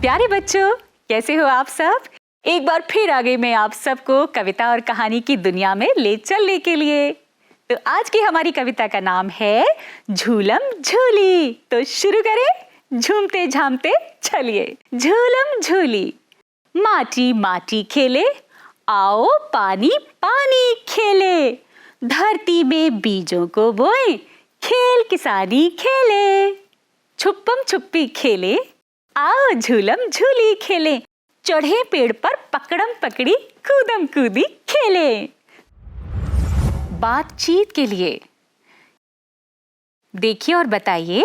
प्यारे बच्चों, कैसे हो आप सब? एक बार फिर आ गई मैं आप सबको कविता और कहानी की दुनिया में ले चलने के लिए। तो आज की हमारी कविता का नाम है झूलम झूली। तो शुरू करें, झूमते झामते चलिए। झूलम झूली, माटी माटी खेले, आओ पानी पानी खेले, धरती में बीजों को बोए, खेल किसानी खेले, छुपम छुपी खेले, आओ झूलम झूली खेले, चढ़े पेड़ पर पकड़म पकड़ी, कूदम कूदी खेले। बातचीत के लिए देखिए और बताइए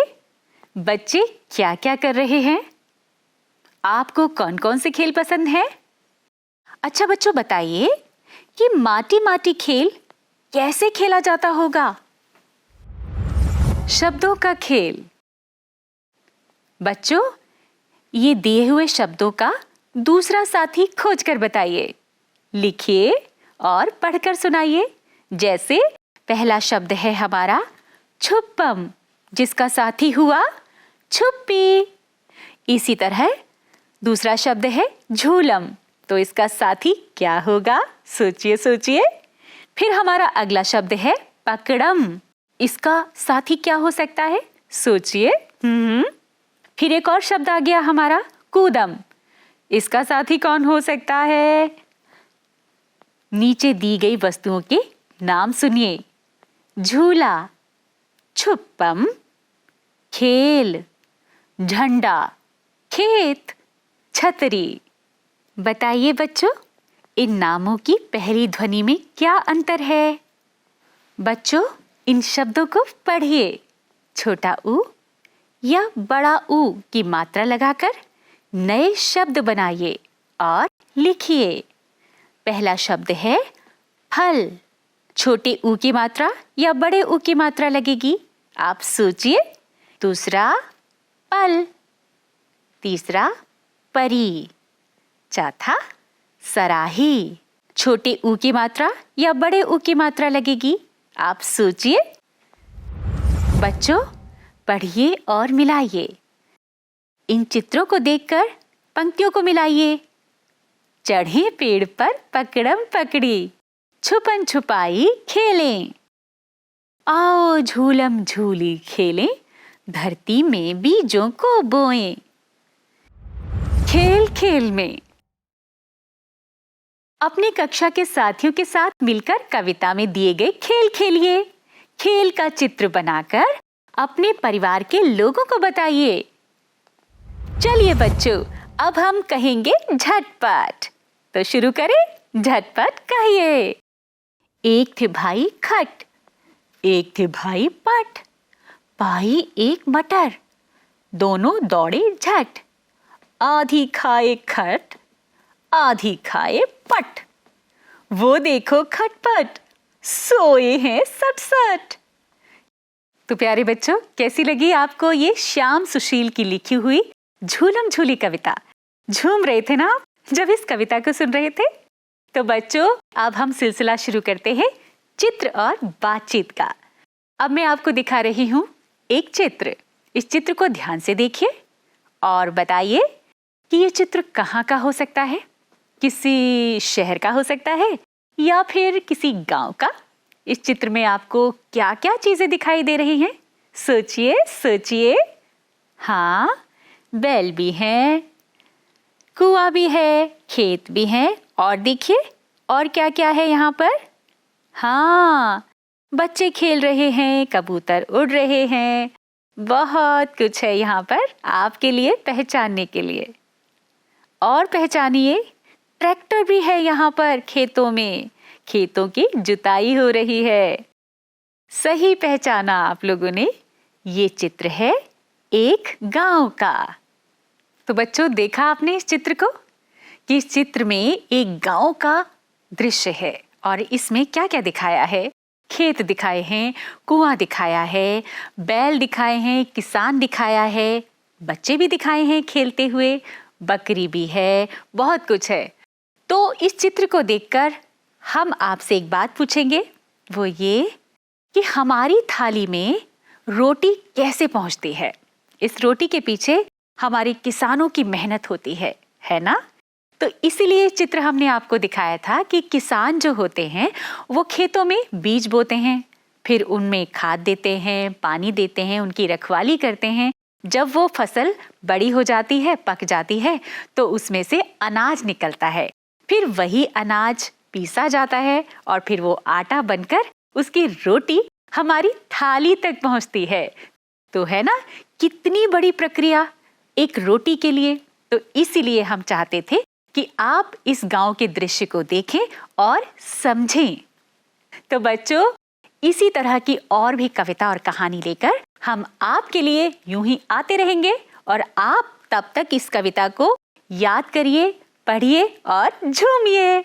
बच्चे क्या क्या कर रहे हैं। आपको कौन कौन से खेल पसंद है? अच्छा बच्चों, बताइए कि माटी माटी खेल कैसे खेला जाता होगा। शब्दों का खेल। बच्चों, ये दिए हुए शब्दों का दूसरा साथी खोजकर बताइए। लिखिए और पढ़कर सुनाइए। जैसे पहला शब्द है हमारा छुपम, जिसका साथी हुआ छुप्पी। इसी तरह दूसरा शब्द है झूलम, तो इसका साथी क्या होगा? सोचिए सोचिए। फिर हमारा अगला शब्द है पकड़म, इसका साथी क्या हो सकता है? सोचिए। फिर एक और शब्द आ गया हमारा कूदम, इसका साथी कौन हो सकता है? नीचे दी गई वस्तुओं के नाम सुनिए। झूला, छुपम, खेल, झंडा, खेत, छतरी। बताइए बच्चों, इन नामों की पहली ध्वनि में क्या अंतर है? बच्चों, इन शब्दों को पढ़िए। छोटा ऊ या बड़ा ऊ की मात्रा लगाकर नए शब्द बनाइए और लिखिए। पहला शब्द है फल, छोटे ऊ की मात्रा या बड़े ऊ की मात्रा लगेगी? आप सोचिए। दूसरा पल, तीसरा परी, चौथा सराही, छोटे ऊ की मात्रा या बड़े ऊ की मात्रा लगेगी? आप सोचिए। बच्चों, पढ़िए और मिलाइए। इन चित्रों को देखकर पंक्तियों को मिलाइए। चढ़े पेड़ पर पकड़म पकड़ी, छुपन छुपाई खेलें, आओ झूलम झूली खेलें, धरती में बीजों को बोएं। खेल खेल में अपनी कक्षा के साथियों के साथ मिलकर कविता में दिए गए खेल खेलिए। खेल का चित्र बनाकर अपने परिवार के लोगों को बताइए। चलिए बच्चों, अब हम कहेंगे झटपट। तो शुरू करें। झटपट कहिए। एक थे भाई खट, एक थे भाई पट, पाई एक मटर, दोनों दौड़े झट, आधी खाए खट, आधी खाए पट, वो देखो खटपट, सोए हैं सट सट। तो प्यारे बच्चों, कैसी लगी आपको ये श्याम सुशील की लिखी हुई झूलम झूली कविता? झूम रहे थे ना आप जब इस कविता को सुन रहे थे? तो बच्चों, अब हम सिलसिला शुरू करते हैं चित्र और बातचीत का। अब मैं आपको दिखा रही हूँ एक चित्र। इस चित्र को ध्यान से देखिए और बताइए कि ये चित्र कहाँ का हो सकता है। किसी शहर का हो सकता है या फिर किसी गांव का। इस चित्र में आपको क्या क्या चीजें दिखाई दे रही हैं? सोचिए सोचिए। हाँ, बैल भी है, कुआं भी है, खेत भी है, और देखिए और क्या क्या है यहाँ पर। हाँ, बच्चे खेल रहे हैं, कबूतर उड़ रहे हैं, बहुत कुछ है यहाँ पर आपके लिए पहचानने के लिए। और पहचानिए, ट्रैक्टर भी है यहाँ पर खेतों में, खेतों की जुताई हो रही है। सही पहचाना आप लोगों ने। ये चित्र है एक गांव का। तो बच्चों, देखा आपने इस चित्र को कि इस चित्र में एक गांव का दृश्य है और इसमें क्या क्या दिखाया है? खेत दिखाए हैं, कुआं दिखाया है, बैल दिखाए हैं, किसान दिखाया है, बच्चे भी दिखाए हैं खेलते हुए, बकरी भी है, बहुत कुछ है। तो इस चित्र को देखकर हम आपसे एक बात पूछेंगे, वो ये कि हमारी थाली में रोटी कैसे पहुंचती है। इस रोटी के पीछे हमारे किसानों की मेहनत होती है ना? तो इसीलिए चित्र हमने आपको दिखाया था कि किसान जो होते हैं वो खेतों में बीज बोते हैं, फिर उनमें खाद देते हैं, पानी देते हैं, उनकी रखवाली करते हैं। जब वो फसल बड़ी हो जाती है, पक जाती है, तो उसमें से अनाज निकलता है। फिर वही अनाज पीसा जाता है और फिर वो आटा बनकर उसकी रोटी हमारी थाली तक पहुंचती है। तो है ना, कितनी बड़ी प्रक्रिया एक रोटी के लिए। तो इसीलिए हम चाहते थे कि आप इस गांव के दृश्य को देखें और समझें। तो बच्चों, इसी तरह की और भी कविता और कहानी लेकर हम आपके लिए यूं ही आते रहेंगे और आप तब तक इस कविता को याद करिए, पढ़िए और झूमिए।